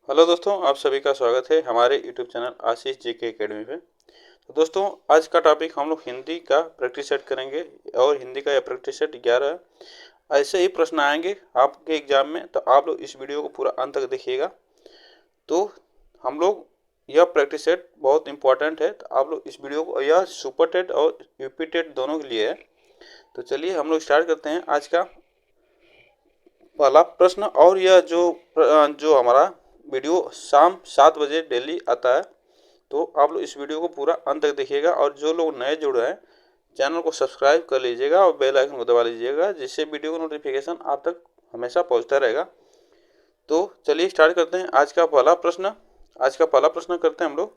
Hello दोस्तों, आप सभी का स्वागत है हमारे यूट्यूब चैनल आशीष जी के एकेडमी पे। तो दोस्तों, आज का टॉपिक हम लोग हिंदी का प्रैक्टिस सेट करेंगे और हिंदी का यह प्रैक्टिस सेट 11 ऐसे ही प्रश्न आएंगे आपके एग्जाम में, तो आप लोग इस वीडियो को पूरा अंत तक देखिएगा। तो हम लोग यह प्रैक्टिस सेट बहुत इंपॉर्टेंट है, तो आप लोग इस वीडियो को, यह सुपर टेट और यूपी टेट दोनों के लिए है। तो चलिए हम लोग स्टार्ट करते हैं आज का पहला प्रश्न। और यह जो हमारा वीडियो शाम 7 बजे डेली आता है, तो आप लोग इस वीडियो को पूरा अंत तक देखिएगा। और जो लोग नए जुड़ रहे हैं, चैनल को सब्सक्राइब कर लीजिएगा और बेल आइकन को दबा लीजिएगा, जिससे वीडियो का नोटिफिकेशन आप तक हमेशा पहुंचता रहेगा। तो चलिए स्टार्ट करते हैं आज का पहला प्रश्न। आज का पहला प्रश्न करते हैं हम लोग,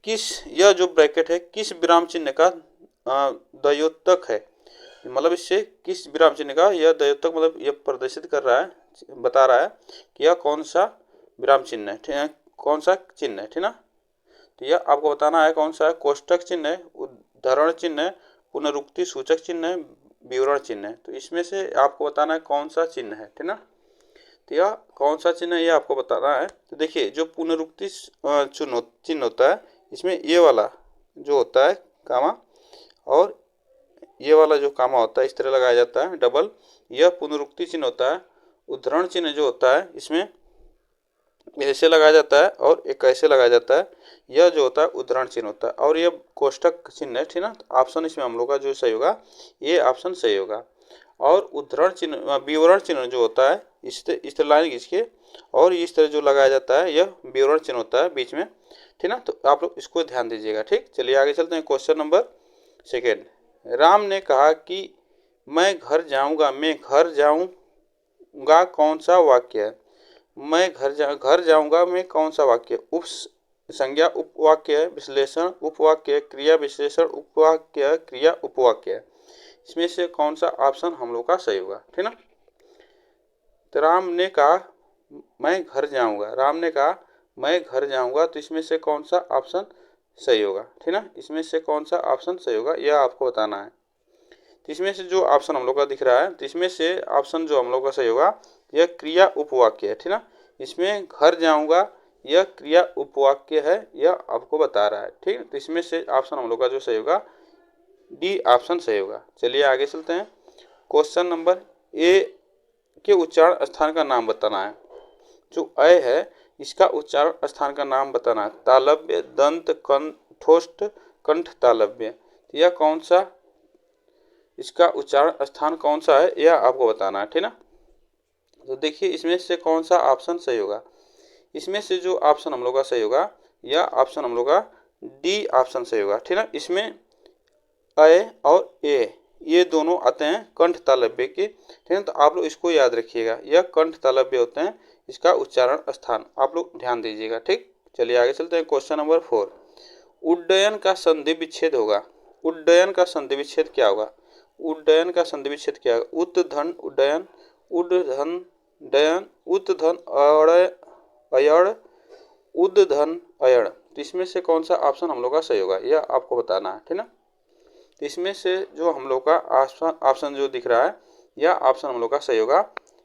यह जो ब्रैकेट है किस विराम चिन्ह का द्वयोतक है। मतलब इससे किस विराम चिन्ह का यह द्वयोतक, मतलब यह प्रदर्शित कर रहा है, बता रहा है कि यह कौन सा विराम चिन्ह है, ठीक है, कौन सा चिन्ह है, ठीक ना। तो यह आपको बताना है कौन सा है। कोष्टक चिन्ह है, उद्धरण चिन्ह है, पुनरुक्ति सूचक चिन्ह है, विवरण चिन्ह है। तो इसमें से आपको बताना है कौन सा चिन्ह है, ठीक ना। तो यह कौन सा चिन्ह है, यह आपको बताना है। तो देखिए, जो पुनरुक्ति चिन्ह होता है, इसमें ये वाला जो होता है कामा, और ये वाला जो कामा होता है इस तरह लगाया जाता है डबल, यह पुनरुक्ति चिन्ह होता है। उद्धरण चिन्ह जो होता है इसमें ऐसे लगाया जाता है और एक ऐसे लगाया जाता है, यह जो होता है उद्धरण चिन्ह होता है। और यह कोष्टक चिन्ह है, ठीक ना। ऑप्शन इसमें हम लोग का जो सही होगा, ये ऑप्शन सही होगा। और उद्धरण चिन्ह, विवरण चिन्ह जो होता है इस तरह लाइन खींच के, और इस तरह जो लगाया जाता है यह विवरण चिन्ह होता है बीच में, ठीक ना। तो आप लोग इसको ध्यान दीजिएगा, ठीक। चलिए आगे चलते हैं। क्वेश्चन नंबर सेकेंड, राम ने कहा कि मैं घर जाऊंगा, मैं घर जाऊंगा कौन सा वाक्य है। मैं घर जाऊंगा में कौन सा वाक्य, उप संज्ञा उपवाक्य है, विश्लेषण उपवाक्य है, क्रिया विश्लेषण उपवाक्य है, क्रिया उपवाक्य है। इसमें से कौन सा ऑप्शन हम लोग का सही होगा, ठीक ना। तो राम ने कहा मैं घर जाऊंगा, राम ने कहा मैं घर जाऊंगा, तो इसमें से कौन सा ऑप्शन सही होगा, ठीक ना। इसमें से कौन सा ऑप्शन सही होगा यह आपको बताना है। तो इसमें से जो ऑप्शन हम लोग का दिख रहा है, तो इसमें से ऑप्शन जो हम लोग का सही होगा यह क्रिया उपवाक्य है, ठीक ना। इसमें घर जाऊंगा यह क्रिया उपवाक्य है, यह आपको बता रहा है, ठीक है। तो इसमें से ऑप्शन हम लोग का जो सही होगा डी ऑप्शन सही होगा। चलिए आगे चलते हैं। क्वेश्चन नंबर ए के उच्चारण स्थान का नाम बताना है। जो अ है इसका उच्चारण स्थान का नाम बताना है। तालव्य, दंत, कंठोष्ठ, कंठ तालव्य। यह कौन सा, इसका उच्चारण स्थान कौन सा है यह आपको बताना है, ठीक ना। तो देखिए इसमें से कौन सा ऑप्शन सही होगा। इसमें से जो ऑप्शन हम लोग का सही होगा यह ऑप्शन हम लोग का डी ऑप्शन सही होगा, ठीक ना। इसमें अ और ए ये दोनों आते हैं कंठ तालव्य के, ठीक है। तो आप लोग इसको याद रखिएगा, यह कंठ तालव्य होते हैं, इसका उच्चारण स्थान आप लोग ध्यान दीजिएगा, ठीक। चलिए आगे चलते हैं। क्वेश्चन नंबर 4, उड्डयन का संधि विच्छेद होगा। उड्डयन का संधि विच्छेद क्या होगा। उड्डयन का संधि विच्छेद क्या होगा। उत्धन उड्डयन, उड्धन डयन, उत्धन अयण, उद्धन अयण। तो इसमें से कौन सा ऑप्शन हम लोग का सही होगा यह आपको बताना है, ठीक ना। तो इसमें से जो हम लोग का ऑप्शन जो दिख रहा है यह ऑप्शन हम लोग का सही होगा।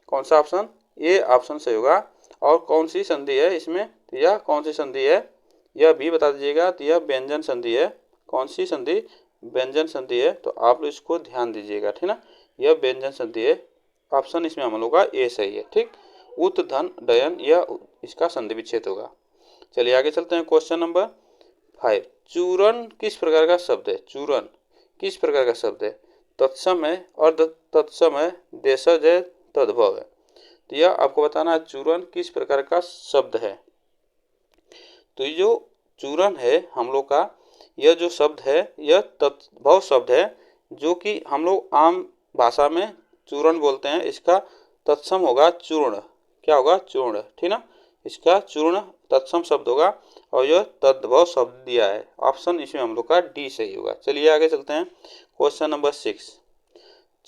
कौन सा ऑप्शन, ये ऑप्शन सही होगा। और कौन सी संधि है इसमें, तो यह कौन सी संधि है यह भी बता दीजिएगा। तो यह व्यंजन संधि है। कौन सी संधि, व्यंजन संधि है। तो आप लोग इसको ध्यान दीजिएगा, ठीक ना। यह व्यंजन संधि है, ऑप्शन इसमें हम लोग का ए सही है, ठीक। उत धन डयन यह इसका संधि विच्छेद होगा। चलिए आगे चलते हैं। क्वेश्चन नंबर 5, चूरन किस प्रकार का शब्द है। चूरन किस प्रकार का शब्द है। तत्सम है, अर्ध तत्सम है, देशज है, तद्भव है। तो यह आपको बताना है चूरन किस प्रकार का शब्द है। तो ये जो चूरन है हम लोग का, यह जो शब्द है यह तद्भव शब्द है, जो कि हम लोग आम भाषा में चूरन बोलते हैं। इसका तत्सम होगा चूर्ण, क्या होगा, चूर्ण, ठीक ना। इसका चूर्ण तत्सम शब्द होगा, और यह तद्भव शब्द दिया है। ऑप्शन इसमें हम लोग का डी सही होगा। चलिए आगे चलते हैं। क्वेश्चन नंबर 6,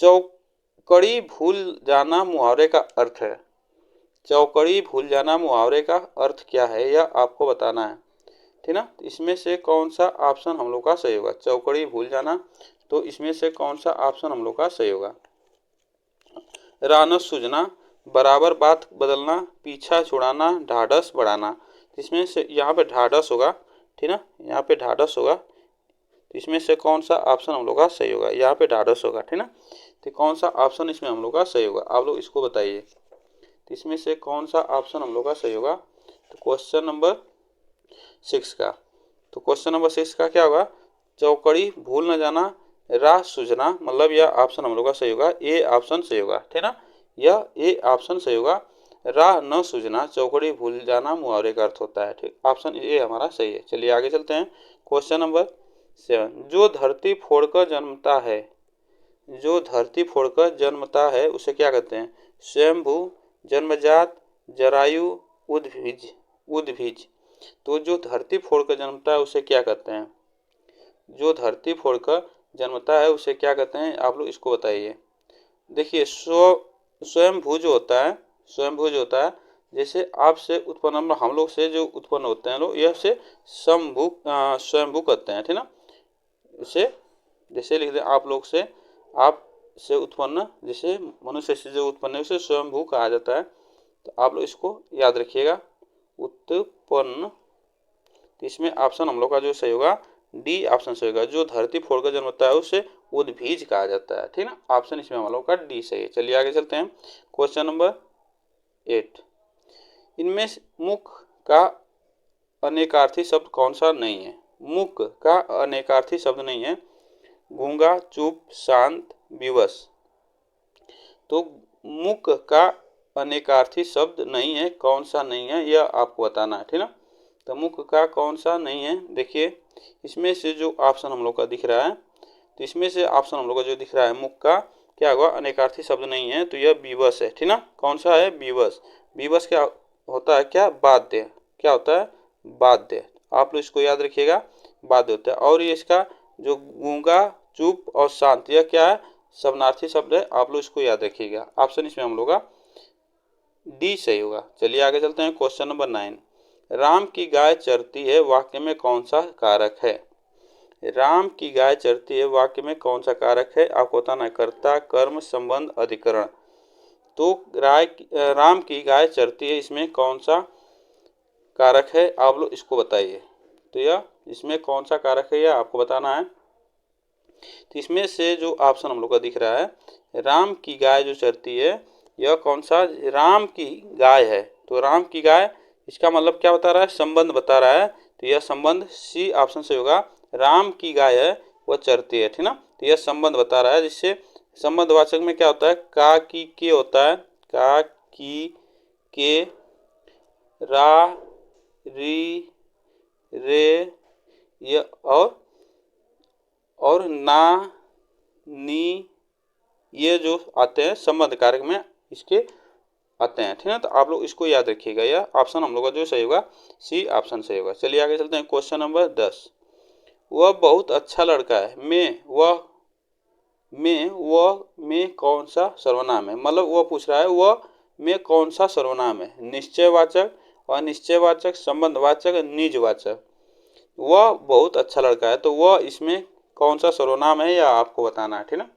चौकड़ी भूल जाना मुहावरे का अर्थ है। चौकड़ी भूल जाना मुहावरे का अर्थ क्या है यह आपको बताना है, ठीक ना। इसमें से कौन सा ऑप्शन हम लोग का सही होगा। चौकड़ी भूल जाना, तो इसमें से कौन सा ऑप्शन हम लोग का सही होगा। रानस सूझना, बराबर बात बदलना, पीछा छुड़ाना, ढाढ़स बढ़ाना। इसमें से यहाँ पे ढाढ़स होगा, ठीक ना, यहाँ पे ढाढ़स होगा। तो इसमें से कौन सा ऑप्शन हम लोग का सही होगा? यहाँ पे ढाढ़स होगा, ठीक ना। तो कौन सा ऑप्शन इसमें हम लोग का सही होगा? आप लोग इसको बताइए। तो इसमें से कौन सा ऑप्शन हम लोग का सही होगा? तो क्वेश्चन नंबर 6 का। तो क्वेश्चन नंबर 6 का क्या होगा? चौकड़ी भूल न जाना, राह सूझना, मतलब यह ऑप्शन हम लोग का सही होगा। ए ऑप्शन सही होगा, ठीक ना, यह ए ऑप्शन सही होगा। राह न सूझना, चौकड़ी भूल जाना मुहावरे का अर्थ होता है, ठीक। ऑप्शन ए हमारा सही है। चलिए आगे चलते हैं। क्वेश्चन नंबर 7, जो धरती फोड़कर जन्मता है, जो धरती फोड़कर जन्मता है उसे क्या कहते हैं? स्वयंभू, जन्मजात, जरायु, उद्भिज। उद्भिज। तो जो धरती फोड़कर जन्मता है उसे क्या कहते हैं? जो धरती फोड़कर जन्मता है उसे क्या कहते हैं? आप लोग इसको बताइए। देखिए, स्वयंभू जो होता है, स्वयंभू जो होता है, जैसे आपसे उत्पन्न, हम लोग से जो उत्पन्न होते हैं लोग, यह से स्वयंभू कहते हैं, ठीक ना। इसे जैसे लिख दें, आप लोग से, आप से उत्पन्न, जैसे मनुष्य से जो उत्पन्न है उसे स्वयंभू कहा जाता है। तो आप लोग इसको याद रखिएगा, उत्पन्न। तो इसमें ऑप्शन हम लोग का जो सही होगा, डी ऑप्शन सही होगा। जो धरती फोड़कर जन्मता है उसे उद्भिज कहा जाता है, ठीक ना। ऑप्शन इसमें हम लोग का डी सही है। चलिए आगे चलते हैं। क्वेश्चन नंबर 8, इनमें मुख का अनेकार्थी शब्द कौन सा नहीं है? मुख का अनेकार्थी शब्द नहीं है। गूंगा, चुप, शांत, विवश। तो मुख का अनेकार्थी शब्द नहीं है, कौन सा नहीं है यह आपको बताना है, ठीक ना। तो मुख का कौन सा नहीं है? देखिए, इसमें से जो ऑप्शन हम लोग का दिख रहा है, तो इसमें से ऑप्शन हम लोग का जो दिख रहा है, मुख का क्या होगा? अनेकार्थी शब्द नहीं है, तो यह विवश है, ठीक ना। कौन सा है? विवश। विवश क्या होता है? क्या? बाध्य। क्या होता है? बाध्य। आप लोग इसको याद रखिएगा, बाध्य होता है। और ये इसका जो गूंगा, चुप और शांत, यह क्या है? समानार्थी शब्द है। आप लोग इसको याद रखिएगा। ऑप्शन इसमें हम लोग का डी सही होगा। चलिए आगे चलते हैं। क्वेश्चन नंबर 9, राम की गाय चरती है, वाक्य में कौन सा कारक है? राम की गाय चरती है, वाक्य में कौन सा कारक है? आपको बताना है। कर्ता, कर्म, संबंध, अधिकरण। तो राम की गाय चरती है, इसमें कौन सा कारक है? आप लोग इसको बताइए। तो यह इसमें कौन सा कारक है, यह आपको बताना है। तो इसमें से जो ऑप्शन हम लोग का दिख रहा है, राम की गाय जो चरती है, यह कौन सा? राम की गाय है। तो राम की गाय, इसका मतलब क्या बता रहा है? संबंध बता रहा है। तो यह संबंध सी ऑप्शन से होगा। राम की गाय है, वह चरती है, ठीक ना। तो यह संबंध बता रहा है, जिससे संबंधवाचक में क्या होता है? का, की, के होता है। का, की, के, रा, री, रे, ये और ना, नी, ये जो आते हैं संबंध कारक में, इसके आते हैं, ठीक है। तो आप लोग इसको याद रखिएगा। यह ऑप्शन हम लोग का जो सही होगा, सी ऑप्शन सही होगा। चलिए आगे चलते हैं। क्वेश्चन नंबर 10, वह बहुत अच्छा लड़का है, में कौन सा सर्वनाम है? मतलब वह पूछ रहा है, वह में कौन सा सर्वनाम है? निश्चयवाचक, अनिश्चयवाचक, संबंधवाचक, निजवाचक। वह बहुत अच्छा लड़का है, तो वह इसमें कौन सा सर्वनाम है, यह आपको बताना है, ठीक ना।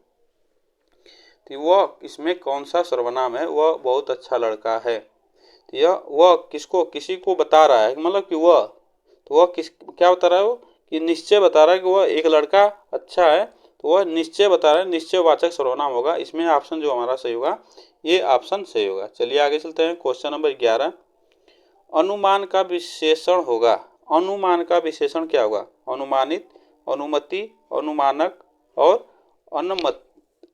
तो वह इसमें कौन सा सर्वनाम है? वह बहुत अच्छा लड़का है। तो यह वह किसको, किसी को बता रहा है, मतलब कि वह, तो वह किस, क्या बता रहा है? वो कि निश्चय बता रहा है कि वह एक लड़का अच्छा है। तो वह निश्चय बता रहा है, निश्चयवाचक सर्वनाम होगा। इसमें ऑप्शन जो हमारा सही होगा, ये ऑप्शन सही होगा। चलिए आगे चलते हैं। क्वेश्चन नंबर 11, अनुमान का विशेषण होगा। अनुमान का विशेषण क्या होगा? अनुमानित, अनुमति, अनुमानक और अनमित।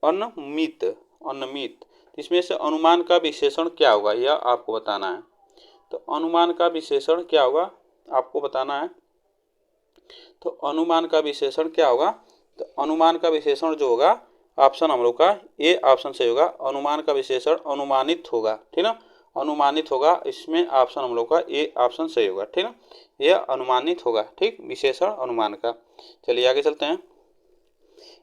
अनमित। इसमें से अनुमान का विशेषण क्या होगा, यह आपको बताना है। तो अनुमान का विशेषण क्या होगा, आपको बताना है। तो अनुमान का विशेषण क्या होगा? तो अनुमान का विशेषण जो होगा, ऑप्शन हम लोग का ए ऑप्शन सही होगा। अनुमान का विशेषण अनुमानित होगा, ठीक ना। अनुमानित होगा, इसमें ऑप्शन हम लोग का ए ऑप्शन सही होगा, ठीक ना। यह अनुमानित होगा, ठीक, विशेषण अनुमान का। चलिए आगे चलते हैं।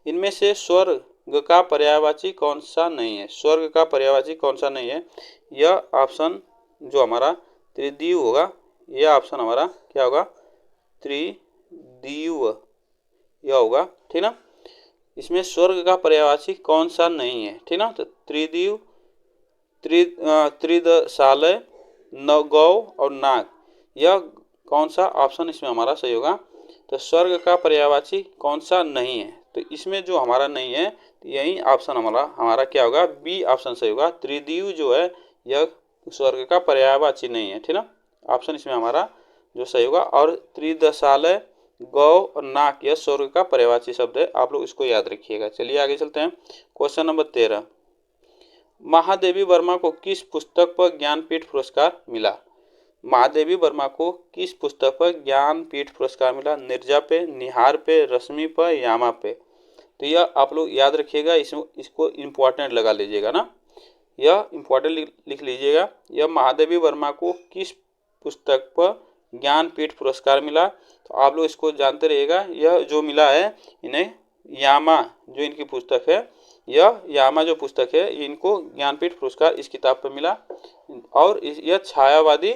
इनमें से स्वर्ग का पर्यायवाची कौन सा नहीं है? स्वर्ग का पर्यायवाची कौन सा नहीं है? यह ऑप्शन जो हमारा त्रिदीव होगा, यह ऑप्शन हमारा क्या होगा? त्रिदीव, यह होगा, ठीक ना। इसमें स्वर्ग का पर्यायवाची कौन सा नहीं है, ठीक ना। तो त्रिदीव, त्रिदशालय, गौ और नाग, यह कौन सा ऑप्शन इसमें हमारा सही होगा? तो स्वर्ग का पर्यायवाची कौन सा नहीं है? तो इसमें जो हमारा नहीं है, तो यही ऑप्शन हमारा क्या होगा? बी ऑप्शन सही होगा। त्रिदिव जो है यह स्वर्ग का पर्यायवाची नहीं है, ठीक ना। ऑप्शन इसमें हमारा जो सही होगा। और त्रिदशालय, गौ और नाक यह स्वर्ग का पर्यायवाची शब्द है, आप लोग इसको याद रखिएगा। चलिए आगे चलते हैं। क्वेश्चन नंबर 13, महादेवी वर्मा को किस पुस्तक पर ज्ञानपीठ पुरस्कार मिला? महादेवी वर्मा को किस पुस्तक पर ज्ञानपीठ पुरस्कार मिला? नीरजा पे, निहार पे, रश्मि पर, यामा पे? तो यह आप लोग याद रखिएगा, इसको इम्पोर्टेंट लगा लीजिएगा ना, यह इम्पोर्टेंट लिख लीजिएगा। यह महादेवी वर्मा को किस पुस्तक पर ज्ञानपीठ पुरस्कार मिला? तो आप लोग इसको जानते रहिएगा। यह जो मिला है इन्हें यामा, जो इनकी पुस्तक है, यह यामा जो पुस्तक है, इनको ज्ञानपीठ पुरस्कार इस किताब पर मिला। और यह छायावादी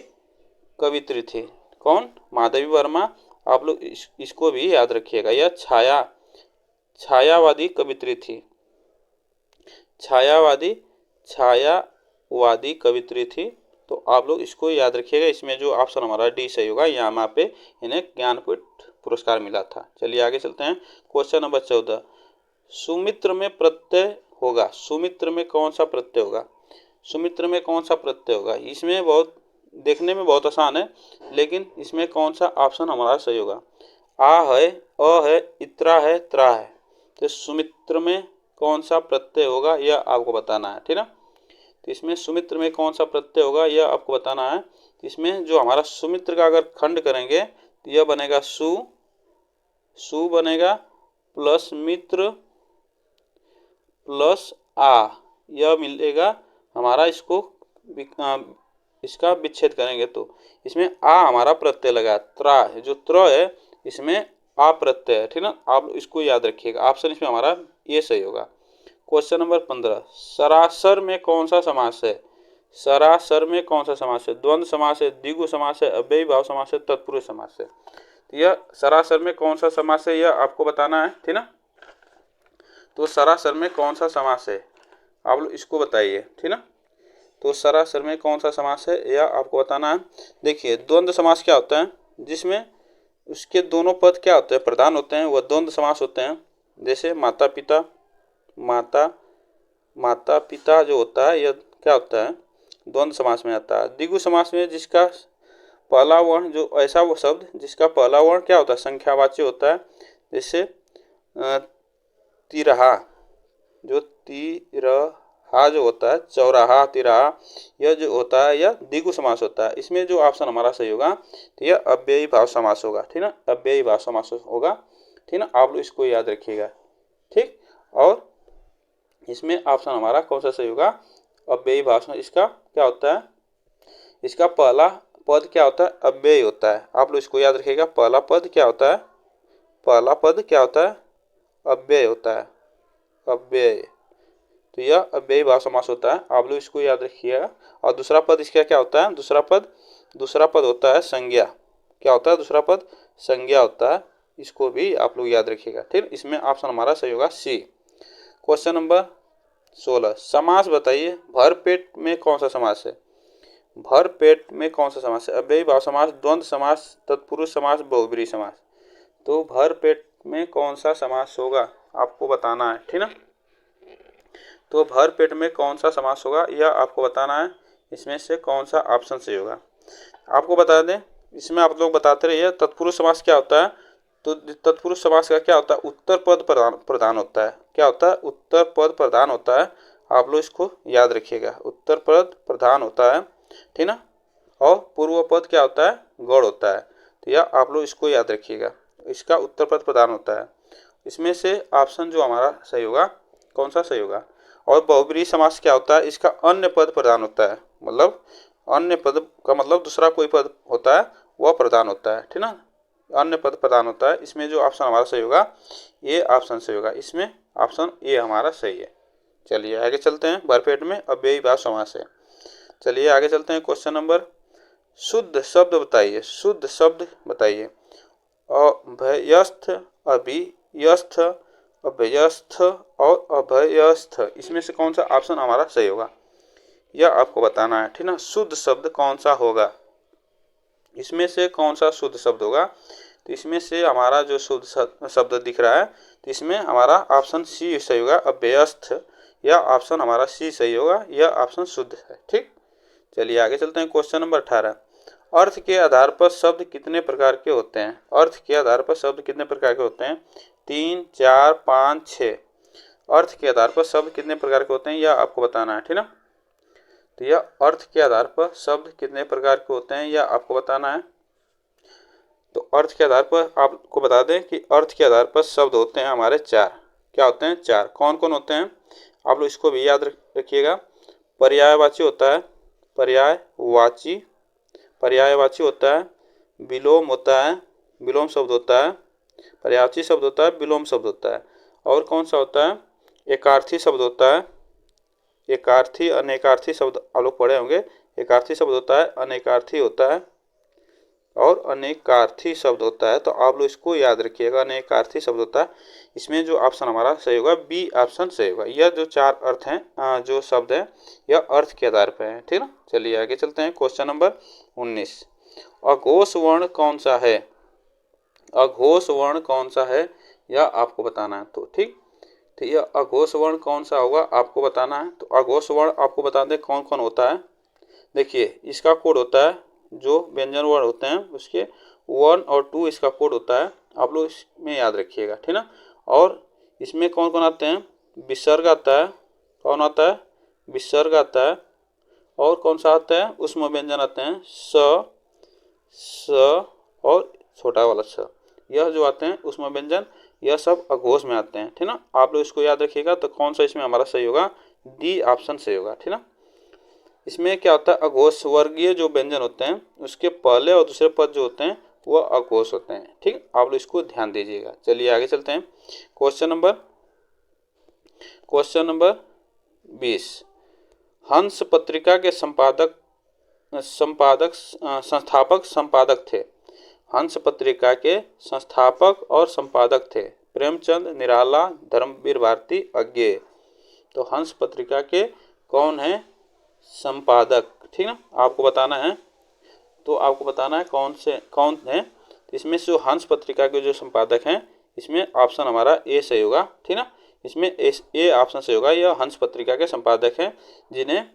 कवित्री थी। कौन? महादेवी वर्मा। आप लोग इसको भी याद रखिएगा, यह छायावादी कवित्री थी। छायावादी कवित्री थी। तो आप लोग इसको याद रखिएगा। इसमें जो ऑप्शन हमारा डी सही होगा, यामा पे इन्हें ज्ञानपीठ पुरस्कार मिला था। चलिए आगे चलते हैं। क्वेश्चन नंबर 14, सुमित्र में प्रत्यय होगा। सुमित्र में कौन सा प्रत्यय होगा? सुमित्र में कौन सा प्रत्यय होगा? इसमें बहुत देखने में बहुत आसान है, लेकिन इसमें कौन सा ऑप्शन हमारा सही होगा? आ है, अ है, इत्रा है, त्रा है। तो सुमित्र में कौन सा प्रत्यय होगा यह आपको बताना है, ठीक है। तो इसमें सुमित्र में कौन सा प्रत्यय होगा यह आपको बताना है। इसमें जो हमारा सुमित्र का अगर खंड करेंगे तो यह बनेगा सु बनेगा, प्लस मित्र प्लस आ, यह मिलेगा हमारा। इसका विच्छेद करेंगे तो इसमें आ हमारा प्रत्यय लगा, त्रा है, जो त्र है इसमें आ प्रत्यय है, ठीक ना। आप इसको याद रखिएगा। ऑप्शन इसमें हमारा ये सही होगा। क्वेश्चन नंबर 15, सरासर में कौन सा समास है? सरासर में कौन सा समास है? द्वंद्व समास है, द्विगु समास है, अव्ययी भाव समास है, तत्पुरुष समास है? तो यह सरासर में कौन सा समास है यह आपको बताना है, ठीक ना। तो सरासर में कौन सा समास है आप लोग इसको बताइए, ठीक ना। तो सरासर में कौन सा समास है यह आपको बताना है। देखिए, द्वंद्व समास क्या होता है? जिसमें उसके दोनों पद क्या होते हैं? प्रधान होते हैं, वह द्वंद्व समास होते हैं। जैसे माता पिता जो होता है यह क्या होता है? द्वंद्व समास में आता है। द्विगु समास में जिसका पहला वर्ण, जो ऐसा वो शब्द जिसका पहला वर्ण क्या होता है? संख्यावाची होता है। जैसे तिरहा, जो तिरहा जो होता है, चौराहा, तिरहा, यह जो होता है यह द्विगु समास होता है। इसमें जो ऑप्शन हमारा सही होगा तो यह अव्ययी भाव समास होगा, ठीक ना। अव्ययी भाव समास होगा, ठीक ना। आप लोग इसको याद रखिएगा, ठीक। और इसमें ऑप्शन हमारा कौन सा सही होगा? अव्ययी भाव समास। इसका क्या होता है? इसका पहला पद क्या होता है? अव्ययी होता है। आप लोग इसको याद रखिएगा। पहला पद क्या होता है? पहला पद क्या होता है? अव्यय होता है, अव्यय। तो यह अव्ययी भाव समास होता है, आप लोग इसको याद रखिएगा। और दूसरा पद इसका क्या होता है? दूसरा पद होता है संज्ञा। क्या होता है? दूसरा पद संज्ञा होता है। इसको भी आप लोग याद रखिएगा, ठीक। इसमें ऑप्शन हमारा सही होगा सी। क्वेश्चन नंबर 16, समास बताइए। भरपेट में कौन सा समास है? भरपेट में कौन सा समास है? अव्ययी भाव समास, द्वंद्व समास, तत्पुरुष समास, बहुब्रीहि समास? तो भरपेट में कौन सा समास होगा आपको बताना है, ठीक ना। तो भरपेट में कौन सा समास होगा यह आपको बताना है। इसमें से कौन सा ऑप्शन सही होगा आपको बता दें। इसमें आप लोग बताते रहिए। तत्पुरुष समास क्या होता है? तो तत्पुरुष समास का क्या होता है? उत्तर पद प्रधान होता है। क्या होता है? उत्तर पद प्रधान होता है। आप लोग इसको याद रखिएगा। उत्तर पद प्रधान होता है, ठीक ना। और पूर्व पद क्या होता है? गौड़ होता है। तो यह आप लोग इसको याद रखिएगा। इसका उत्तर पद प्रधान होता है। इसमें से ऑप्शन जो हमारा सही होगा, कौन सा सही होगा? और बहुब्रीहि समास क्या होता है? इसका अन्य पद प्रधान होता है। मतलब अन्य पद का मतलब दूसरा कोई पद होता है वह प्रधान होता है, ठीक ना। अन्य पद प्रधान होता है। इसमें जो ऑप्शन हमारा सही होगा ये ऑप्शन सही होगा। इसमें ऑप्शन ए हमारा सही है। चलिए आगे चलते हैं। भरपेट में अव्ययी भाव समास है। चलिए आगे चलते हैं। क्वेश्चन नंबर, शुद्ध शब्द बताइए। शुद्ध शब्द बताइए। अभयस्थ, अभियस्थ, अभयस्थ और अभयस्थ, इसमें से कौन सा ऑप्शन हमारा सही होगा? यह आपको बताना है, ठीक ना। शुद्ध शब्द कौन सा होगा, इसमें से कौन सा शुद्ध शब्द होगा। तो इसमें से हमारा जो शुद्ध शब्द दिख रहा है, तो इसमें हमारा ऑप्शन सी सही होगा, अभ्यस्त। यह ऑप्शन हमारा सी सही होगा, यह ऑप्शन शुद्ध है, ठीक। चलिए आगे चलते हैं। क्वेश्चन नंबर 18, अर्थ के आधार पर शब्द कितने प्रकार के होते हैं। अर्थ के आधार पर शब्द कितने प्रकार के होते हैं, 3, 4, 5, 6। अर्थ के आधार पर शब्द कितने प्रकार के होते हैं, यह आपको बताना है, ठीक ना। तो यह अर्थ के आधार पर शब्द कितने प्रकार के होते हैं, यह आपको बताना है। तो अर्थ के आधार पर आपको बता दें कि अर्थ के आधार पर शब्द होते हैं हमारे 4। क्या होते हैं, 4। कौन कौन होते हैं, आप लोग इसको भी याद रखिएगा। पर्यायवाची होता है, पर्यायवाची, पर्यायवाची होता है। विलोम होता है, विलोम शब्द होता है। पर्यायवाची शब्द होता है, विलोम शब्द होता है। और कौन सा होता है, एकार्थी शब्द होता है। एकार्थी, अनेकार्थी शब्द आप लोग पढ़े होंगे। एकार्थी शब्द होता है, अनेकार्थी होता है और अनेकार्थी शब्द होता है। तो आप लोग इसको याद रखिएगा, अनेकार्थी शब्द होता है। इसमें जो ऑप्शन हमारा सही होगा, बी ऑप्शन सही होगा। यह जो 4 अर्थ हैं, जो शब्द हैं, यह अर्थ के आधार पर है, ठीक ना। चलिए आगे चलते हैं। क्वेश्चन नंबर 19, अघोष वर्ण कौन सा है। अघोष वर्ण कौन सा है, यह आपको बताना है। तो ठीक, तो यह अघोष वर्ण कौन सा होगा आपको बताना है। तो अघोष वर्ण आपको बता दें कौन कौन होता है। देखिए, इसका कोड होता है, जो व्यंजन वर्ण होते हैं उसके 1 और 2 इसका कोड होता है। आप लोग इसमें याद रखिएगा, ठीक ना। और इसमें कौन कौन आते हैं, विसर्ग आता है। कौन आता है, विसर्ग आता है। और कौन सा आता है, उसमें व्यंजन आते हैं, स और छोटा वाला स। यह जो आते हैं उसमें व्यंजन, यह सब अघोष में आते हैं, ठीक ना। आप लोग इसको याद रखिएगा। तो कौन सा इसमें हमारा सही होगा, डी ऑप्शन सही होगा, ठीक ना। इसमें क्या होता है, अघोष वर्गीय जो व्यंजन होते हैं उसके पहले और दूसरे पद जो होते हैं वह अघोष होते हैं, ठीक। आप लोग इसको ध्यान दीजिएगा। चलिए आगे चलते हैं। क्वेश्चन नंबर 20, हंस पत्रिका के संस्थापक संपादक थे। हंस पत्रिका के संस्थापक और संपादक थे प्रेमचंद, निराला, धर्मवीर भारती, अज्ञेय। तो हंस पत्रिका के कौन है, संपादक, ठीक ना। आपको बताना है। तो आपको बताना है कौन है। तो इसमें से जो हंस पत्रिका के जो संपादक हैं, इसमें ऑप्शन हमारा ए सही होगा, ठीक ना। इसमें ए ऑप्शन सही होगा। यह हंस पत्रिका के संपादक हैं, जिन्हें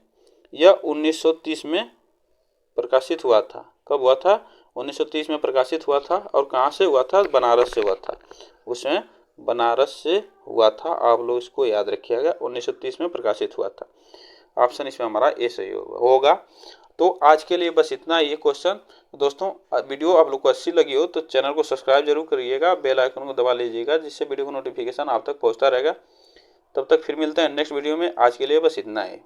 यह 1930 में प्रकाशित हुआ था। कब हुआ था, 1930 में प्रकाशित हुआ था। और कहाँ से हुआ था, बनारस से हुआ था। उसमें बनारस से हुआ था, आप लोग इसको याद रखिएगा। 1930 में प्रकाशित हुआ था। ऑप्शन इसमें हमारा ए सही होगा। तो आज के लिए बस इतना ही क्वेश्चन। दोस्तों, वीडियो आप लोग को अच्छी लगी हो तो चैनल को सब्सक्राइब जरूर करिएगा, बेल आइकन को दबा लीजिएगा, जिससे वीडियो का नोटिफिकेशन आप तक पहुंचता रहेगा। तब तक फिर मिलते हैं नेक्स्ट वीडियो में। आज के लिए बस इतना ही।